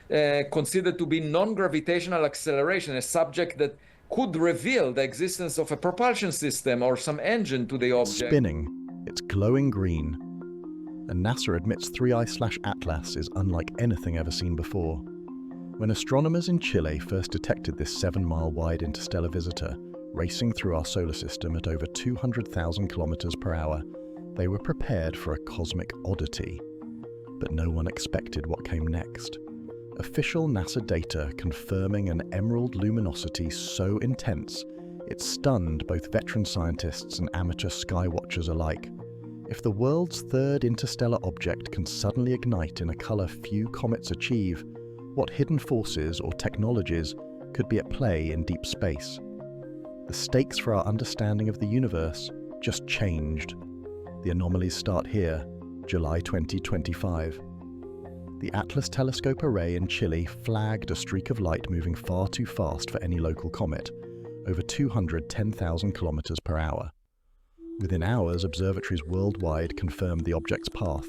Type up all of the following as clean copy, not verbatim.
considered to be non-gravitational acceleration, a subject that could reveal the existence of a propulsion system or some engine to the object. Spinning, it's glowing green, and NASA admits 3I/Atlas is unlike anything ever seen before. When astronomers in Chile first detected this 7-mile-wide interstellar visitor racing through our solar system at over 200,000 kilometers per hour, they were prepared for a cosmic oddity. But no one expected what came next. Official NASA data confirming an emerald luminosity so intense, it stunned both veteran scientists and amateur skywatchers alike. If the world's third interstellar object can suddenly ignite in a color few comets achieve, what hidden forces or technologies could be at play in deep space? The stakes for our understanding of the universe just changed. The anomalies start here, July 2025. The Atlas Telescope Array in Chile flagged a streak of light moving far too fast for any local comet, over 210,000 kilometers per hour. Within hours, observatories worldwide confirmed the object's path,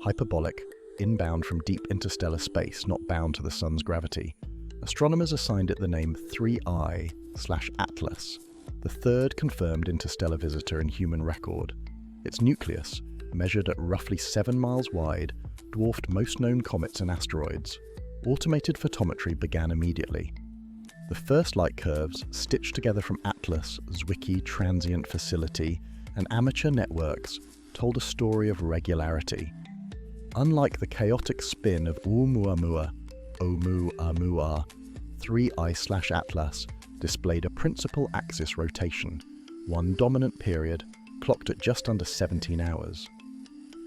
hyperbolic, inbound from deep interstellar space, not bound to the sun's gravity. Astronomers assigned it the name 3I/Atlas, the third confirmed interstellar visitor in human record. Its nucleus, measured at roughly 7 miles wide, dwarfed most known comets and asteroids. Automated photometry began immediately. The first light curves, stitched together from Atlas, Zwicky Transient Facility, and amateur networks, told a story of regularity. Unlike the chaotic spin of Oumuamua, 3I/Atlas displayed a principal axis rotation, one dominant period, clocked at just under 17 hours.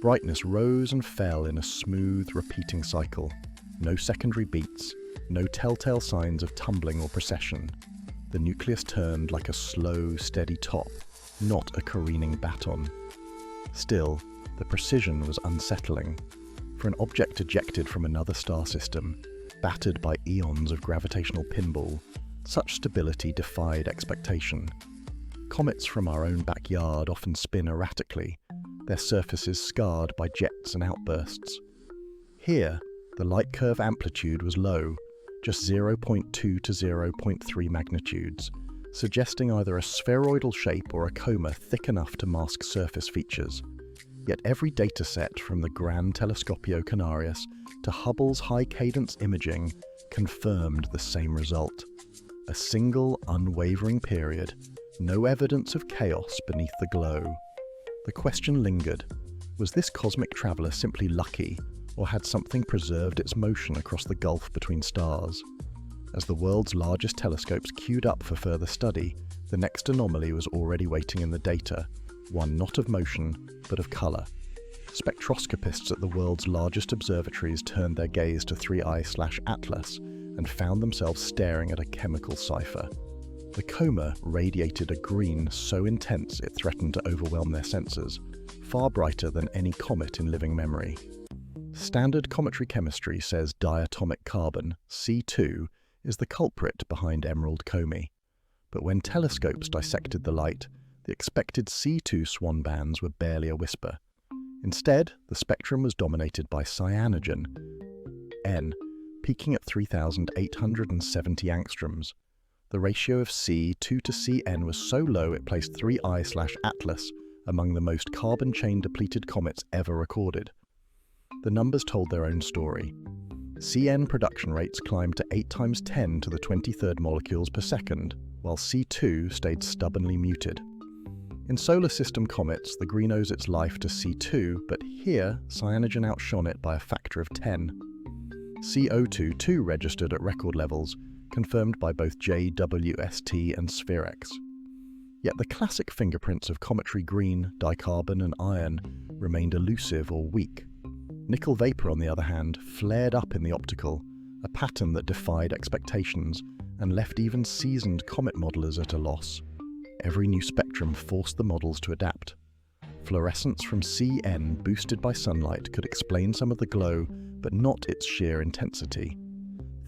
Brightness rose and fell in a smooth, repeating cycle. No secondary beats, no telltale signs of tumbling or precession. The nucleus turned like a slow, steady top, not a careening baton. Still, the precision was unsettling. For an object ejected from another star system, battered by eons of gravitational pinball, such stability defied expectation. Comets from our own backyard often spin erratically, their surfaces scarred by jets and outbursts. Here, the light curve amplitude was low, just 0.2 to 0.3 magnitudes, suggesting either a spheroidal shape or a coma thick enough to mask surface features. Yet every dataset from the Gran Telescopio Canarias to Hubble's high-cadence imaging confirmed the same result. A single, unwavering period, no evidence of chaos beneath the glow. The question lingered, was this cosmic traveler simply lucky, or had something preserved its motion across the gulf between stars? As the world's largest telescopes queued up for further study, the next anomaly was already waiting in the data, one not of motion, but of color. Spectroscopists at the world's largest observatories turned their gaze to 3I/Atlas and found themselves staring at a chemical cipher. The coma radiated a green so intense it threatened to overwhelm their senses, far brighter than any comet in living memory. Standard cometary chemistry says diatomic carbon, C2, is the culprit behind emerald comae. But when telescopes dissected the light, the expected C2 swan bands were barely a whisper. Instead, the spectrum was dominated by cyanogen, N, peaking at 3,870 angstroms. The ratio of C2 to Cn was so low it placed 3I/Atlas among the most carbon chain depleted comets ever recorded. The numbers told their own story. Cn production rates climbed to 8 times 10 to the 23rd molecules per second, while C2 stayed stubbornly muted. In solar system comets, the green owes its life to C2, but here, cyanogen outshone it by a factor of 10. CO2 too registered at record levels, confirmed by both JWST and Spherex. Yet the classic fingerprints of cometary green, dicarbon and iron remained elusive or weak. Nickel vapor, on the other hand, flared up in the optical, a pattern that defied expectations and left even seasoned comet modelers at a loss. Every new spectrum forced the models to adapt. Fluorescence from Cn boosted by sunlight could explain some of the glow, but not its sheer intensity.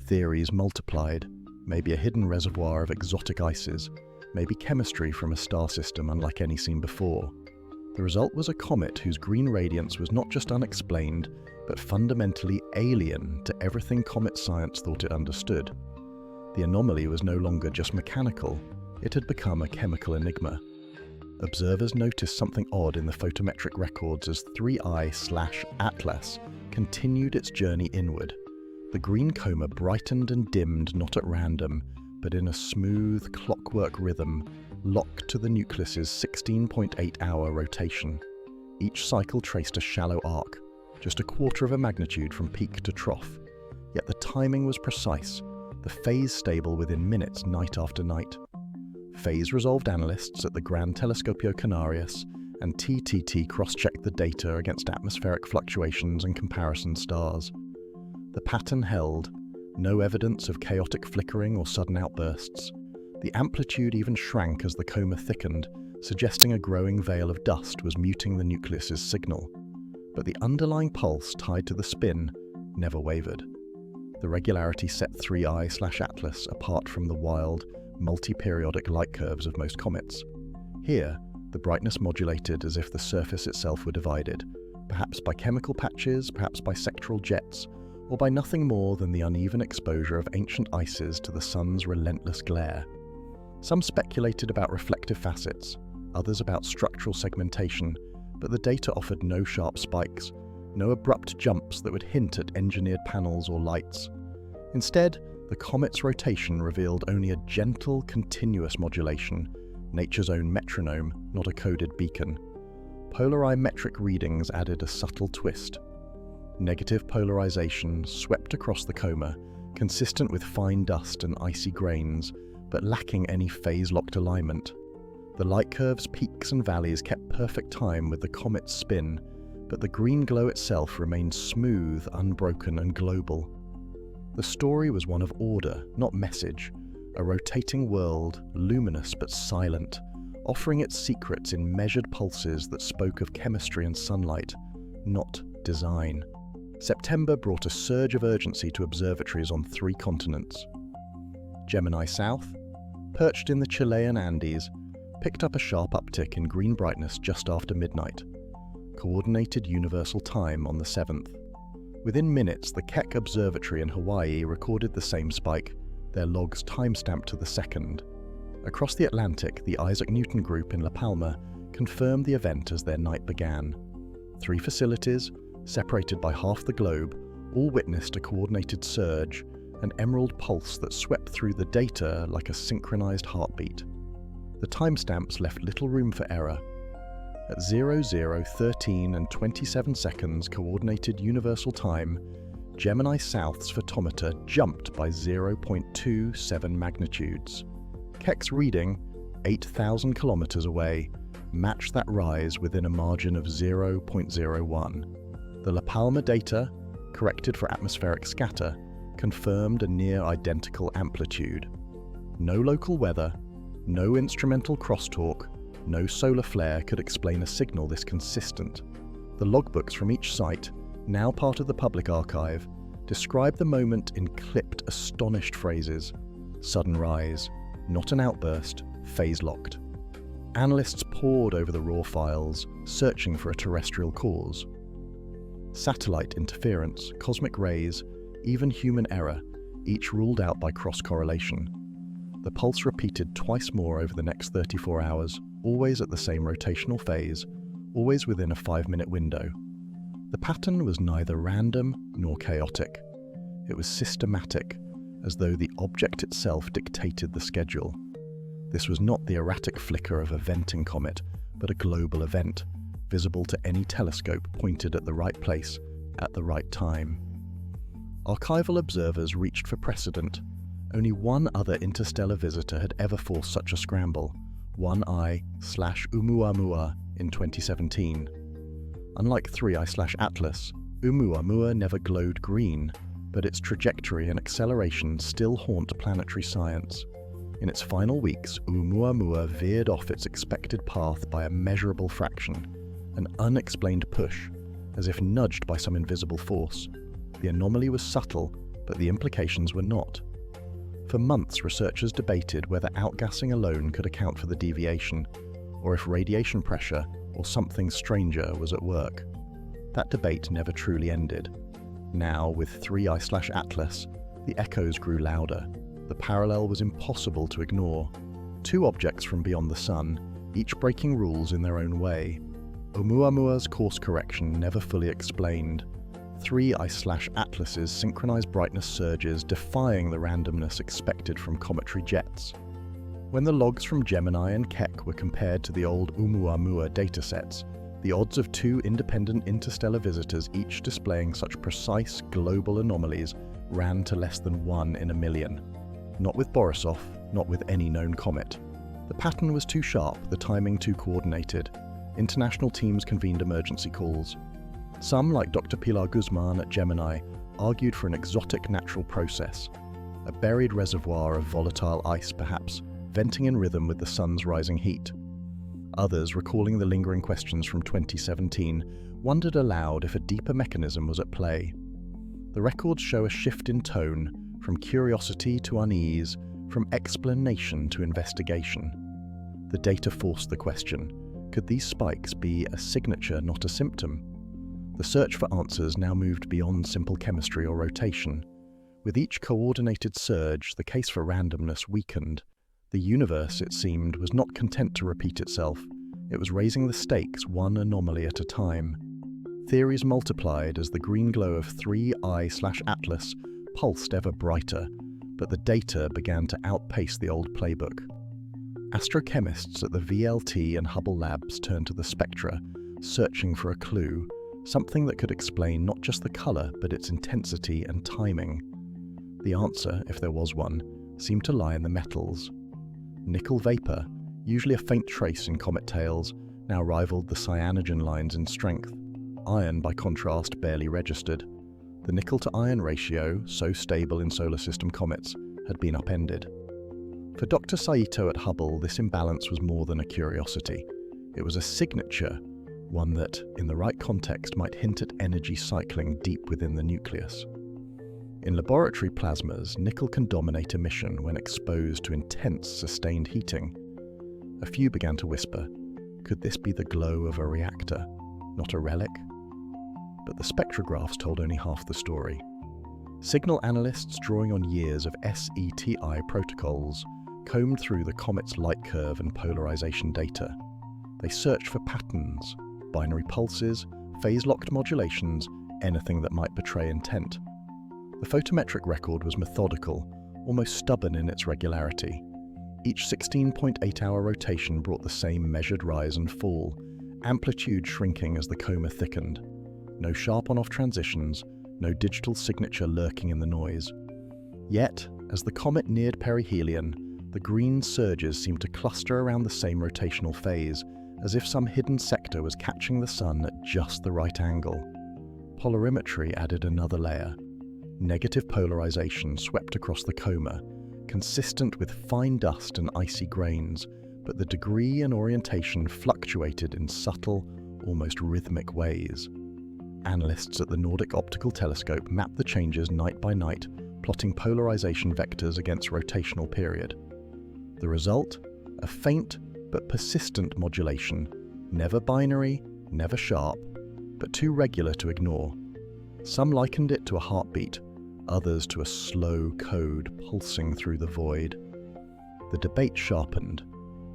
Theories multiplied, maybe a hidden reservoir of exotic ices, maybe chemistry from a star system unlike any seen before. The result was a comet whose green radiance was not just unexplained, but fundamentally alien to everything comet science thought it understood. The anomaly was no longer just mechanical, it had become a chemical enigma. Observers noticed something odd in the photometric records as 3I/Atlas continued its inward inward. The green coma brightened and dimmed not at random, but in a smooth, clockwork rhythm, locked to the nucleus's 16.8-hour rotation. Each cycle traced a shallow arc, just a quarter of a magnitude from peak to trough. Yet the timing was precise, the phase stable within minutes night after night. Phase-resolved analysts at the Gran Telescopio Canarias and TTT cross-checked the data against atmospheric fluctuations and comparison stars. The pattern held, no evidence of chaotic flickering or sudden outbursts. The amplitude even shrank as the coma thickened, suggesting a growing veil of dust was muting the nucleus's signal. But the underlying pulse tied to the spin never wavered. The regularity set 3I/Atlas apart from the wild, multi-periodic light curves of most comets. Here, the brightness modulated as if the surface itself were divided, perhaps by chemical patches, perhaps by sectoral jets, or by nothing more than the uneven exposure of ancient ices to the sun's relentless glare. Some speculated about reflective facets, others about structural segmentation, but the data offered no sharp spikes, no abrupt jumps that would hint at engineered panels or lights. Instead, the comet's rotation revealed only a gentle, continuous modulation, nature's own metronome, not a coded beacon. Polarimetric readings added a subtle twist. Negative polarization swept across the coma, consistent with fine dust and icy grains, but lacking any phase-locked alignment. The light curve's peaks and valleys kept perfect time with the comet's spin, but the green glow itself remained smooth, unbroken, and global. The story was one of order, not message, a rotating world, luminous but silent, offering its secrets in measured pulses that spoke of chemistry and sunlight, not design. September brought a surge of urgency to observatories on 3 continents. Gemini South, perched in the Chilean Andes, picked up a sharp uptick in green brightness just after midnight. Coordinated Universal Time on the 7th. Within minutes, the Keck Observatory in Hawaii recorded the same spike, their logs timestamped to the second. Across the Atlantic, the Isaac Newton Group in La Palma confirmed the event as their night began. 3 facilities, separated by half the globe, all witnessed a coordinated surge, an emerald pulse that swept through the data like a synchronized heartbeat. The timestamps left little room for error. At 00:13 and 27 seconds Coordinated Universal Time, Gemini South's photometer jumped by 0.27 magnitudes. Keck's reading, 8,000 kilometers away, matched that rise within a margin of 0.01. The La Palma data, corrected for atmospheric scatter, confirmed a near-identical amplitude. No local weather, no instrumental crosstalk, no solar flare could explain a signal this consistent. The logbooks from each site, now part of the public archive, describe the moment in clipped, astonished phrases. Sudden rise, not an outburst, phase-locked. Analysts pored over the raw files, searching for a terrestrial cause. Satellite interference, cosmic rays, even human error, each ruled out by cross-correlation. The pulse repeated twice more over the next 34 hours, always at the same rotational phase, always within a 5-minute window. The pattern was neither random nor chaotic. It was systematic, as though the object itself dictated the schedule. This was not the erratic flicker of a venting comet, but a global event, visible to any telescope pointed at the right place, at the right time. Archival observers reached for precedent. Only one other interstellar visitor had ever forced such a scramble, 1I/Oumuamua in 2017. Unlike 3I/Atlas, Oumuamua never glowed green, but its trajectory and acceleration still haunt planetary science. In its final weeks, Oumuamua veered off its expected path by a measurable fraction, an unexplained push, as if nudged by some invisible force. The anomaly was subtle, but the implications were not. For months, researchers debated whether outgassing alone could account for the deviation, or if radiation pressure or something stranger was at work. That debate never truly ended. Now, with 3I/Atlas, the echoes grew louder. The parallel was impossible to ignore. Two objects from beyond the sun, each breaking rules in their own way. Oumuamua's course correction never fully explained. 3I/Atlas's synchronized brightness surges defying the randomness expected from cometary jets. When the logs from Gemini and Keck were compared to the old Oumuamua datasets, the odds of two independent interstellar visitors each displaying such precise global anomalies ran to less than 1 in a million. Not with Borisov, not with any known comet. The pattern was too sharp, the timing too coordinated. International teams convened emergency calls. Some, like Dr. Pilar Guzman at Gemini, argued for an exotic natural process, a buried reservoir of volatile ice perhaps, venting in rhythm with the sun's rising heat. Others, recalling the lingering questions from 2017, wondered aloud if a deeper mechanism was at play. The records show a shift in tone, from curiosity to unease, from explanation to investigation. The data forced the question, could these spikes be a signature, not a symptom? The search for answers now moved beyond simple chemistry or rotation. With each coordinated surge, the case for randomness weakened. The universe, it seemed, was not content to repeat itself. It was raising the stakes one anomaly at a time. Theories multiplied as the green glow of 3I/Atlas pulsed ever brighter, but the data began to outpace the old playbook. Astrochemists at the VLT and Hubble labs turned to the spectra, searching for a clue, something that could explain not just the colour, but its intensity and timing. The answer, if there was one, seemed to lie in the metals. Nickel vapor, usually a faint trace in comet tails, now rivaled the cyanogen lines in strength. Iron, by contrast, barely registered. The nickel-to-iron ratio, so stable in solar system comets, had been upended. For Dr. Saito at Hubble, this imbalance was more than a curiosity. It was a signature, one that, in the right context, might hint at energy cycling deep within the nucleus. In laboratory plasmas, nickel can dominate emission when exposed to intense, sustained heating. A few began to whisper, could this be the glow of a reactor, not a relic? But the spectrographs told only half the story. Signal analysts, drawing on years of SETI protocols, combed through the comet's light curve and polarization data. They searched for patterns, binary pulses, phase-locked modulations, anything that might betray intent. The photometric record was methodical, almost stubborn in its regularity. Each 16.8-hour rotation brought the same measured rise and fall, amplitude shrinking as the coma thickened. No sharp on-off transitions, no digital signature lurking in the noise. Yet, as the comet neared perihelion, the green surges seemed to cluster around the same rotational phase, as if some hidden sector was catching the sun at just the right angle. Polarimetry added another layer. Negative polarization swept across the coma, consistent with fine dust and icy grains, but the degree and orientation fluctuated in subtle, almost rhythmic ways. Analysts at the Nordic Optical Telescope mapped the changes night by night, plotting polarization vectors against rotational period. The result? A faint but persistent modulation, never binary, never sharp, but too regular to ignore. Some likened it to a heartbeat, others to a slow code pulsing through the void. The debate sharpened.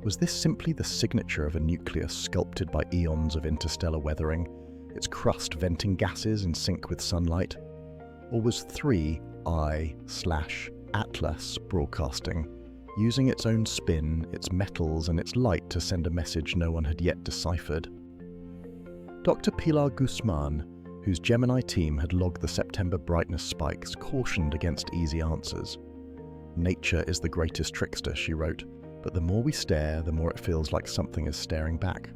Was this simply the signature of a nucleus sculpted by eons of interstellar weathering, its crust venting gases in sync with sunlight? Or was 3I/Atlas broadcasting, using its own spin, its metals and its light to send a message no one had yet deciphered? Dr. Pilar Guzman, whose Gemini team had logged the September brightness spikes, cautioned against easy answers. Nature is the greatest trickster, she wrote, but the more we stare, the more it feels like something is staring back.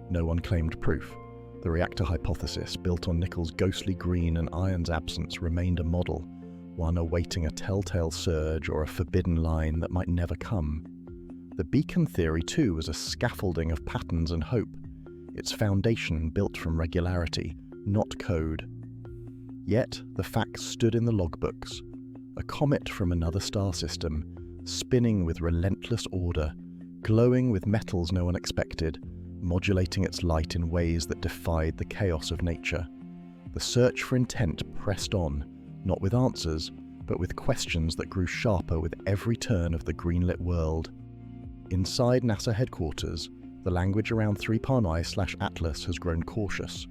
No one claimed proof. The reactor hypothesis, built on nickel's ghostly green and iron's absence, remained a model, one awaiting a telltale surge or a forbidden line that might never come. The beacon theory, too, was a scaffolding of patterns and hope, its foundation built from regularity, not code. Yet the facts stood in the logbooks. A comet from another star system, spinning with relentless order, glowing with metals no one expected, modulating its light in ways that defied the chaos of nature. The search for intent pressed on, not with answers, but with questions that grew sharper with every turn of the greenlit world. Inside NASA headquarters, the language around 3PARNI/Atlas has grown cautious.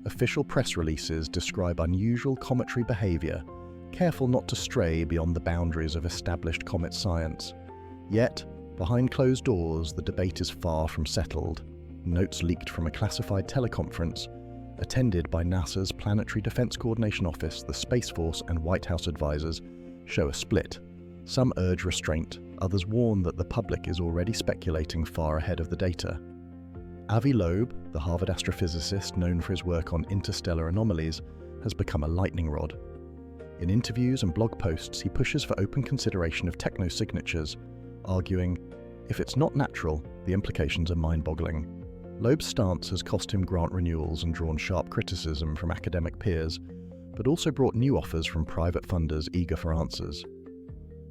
Official press releases describe unusual cometary behavior, careful not to stray beyond the boundaries of established comet science. Yet, behind closed doors, the debate is far from settled. Notes leaked from a classified teleconference, attended by NASA's Planetary Defense Coordination Office, the Space Force, and White House advisors, show a split. Some urge restraint, others warn that the public is already speculating far ahead of the data. Avi Loeb, the Harvard astrophysicist known for his work on interstellar anomalies, has become a lightning rod. In interviews and blog posts, he pushes for open consideration of technosignatures, arguing, if it's not natural, the implications are mind-boggling. Loeb's stance has cost him grant renewals and drawn sharp criticism from academic peers, but also brought new offers from private funders eager for answers.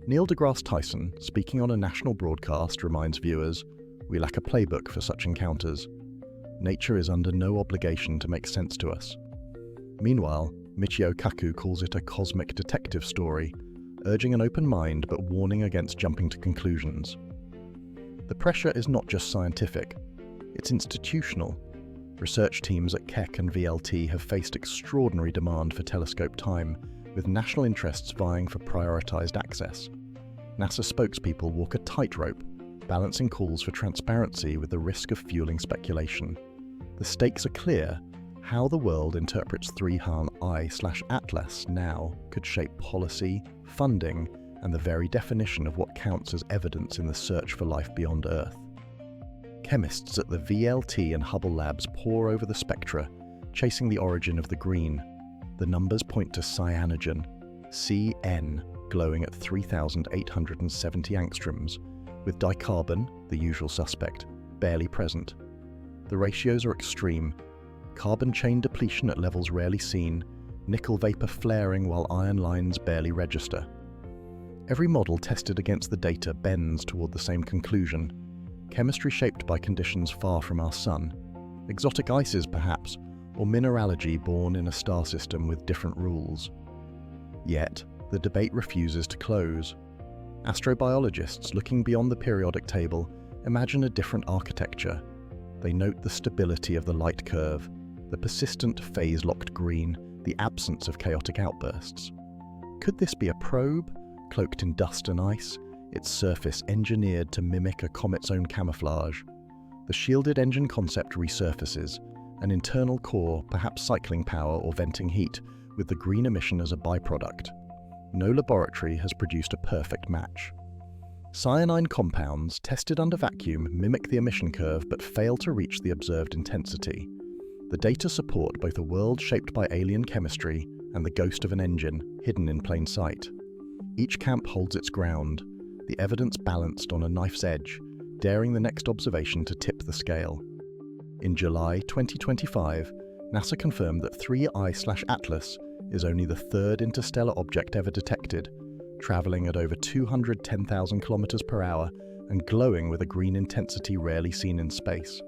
Neil deGrasse Tyson, speaking on a national broadcast, reminds viewers, we lack a playbook for such encounters. Nature is under no obligation to make sense to us. Meanwhile, Michio Kaku calls it a cosmic detective story, urging an open mind but warning against jumping to conclusions. The pressure is not just scientific, it's institutional. Research teams at Keck and VLT have faced extraordinary demand for telescope time, with national interests vying for prioritized access. NASA spokespeople walk a tightrope, balancing calls for transparency with the risk of fueling speculation. The stakes are clear. How the world interprets 3PARNI/Atlas now could shape policy, funding, and the very definition of what counts as evidence in the search for life beyond Earth. Chemists at the VLT and Hubble labs pore over the spectra, chasing the origin of the green. The numbers point to cyanogen, CN, glowing at 3,870 angstroms, with dicarbon, the usual suspect, barely present. The ratios are extreme. Carbon chain depletion at levels rarely seen, nickel vapor flaring while iron lines barely register. Every model tested against the data bends toward the same conclusion. Chemistry shaped by conditions far from our sun. Exotic ices, perhaps, or mineralogy born in a star system with different rules. Yet, the debate refuses to close. Astrobiologists looking beyond the periodic table imagine a different architecture. They note the stability of the light curve, the persistent phase-locked green, the absence of chaotic outbursts. Could this be a probe, cloaked in dust and ice, its surface engineered to mimic a comet's own camouflage? The shielded engine concept resurfaces, an internal core, perhaps cycling power or venting heat, with the green emission as a byproduct. No laboratory has produced a perfect match. Cyanine compounds tested under vacuum mimic the emission curve but fail to reach the observed intensity. The data support both a world shaped by alien chemistry and the ghost of an engine hidden in plain sight. Each camp holds its ground, the evidence balanced on a knife's edge, daring the next observation to tip the scale. In July 2025, NASA confirmed that 3I/Atlas is only the third interstellar object ever detected, traveling at over 210,000 kilometers per hour and glowing with a green intensity rarely seen in space.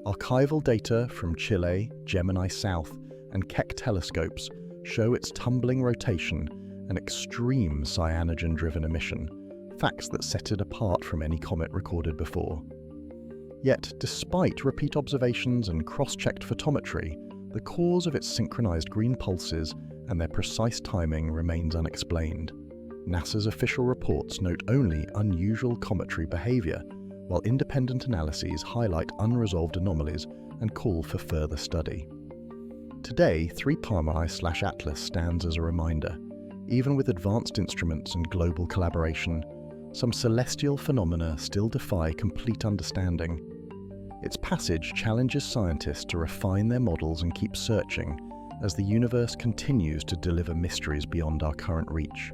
Archival data from Chile, Gemini South, and Keck telescopes show its tumbling rotation and extreme cyanogen-driven emission, facts that set it apart from any comet recorded before. Yet, despite repeat observations and cross-checked photometry, the cause of its synchronized green pulses and their precise timing remains unexplained. NASA's official reports note only unusual cometary behavior, while independent analyses highlight unresolved anomalies and call for further study. Today, 3PARNI/Atlas stands as a reminder. Even with advanced instruments and global collaboration, some celestial phenomena still defy complete understanding. Its passage challenges scientists to refine their models and keep searching as the universe continues to deliver mysteries beyond our current reach.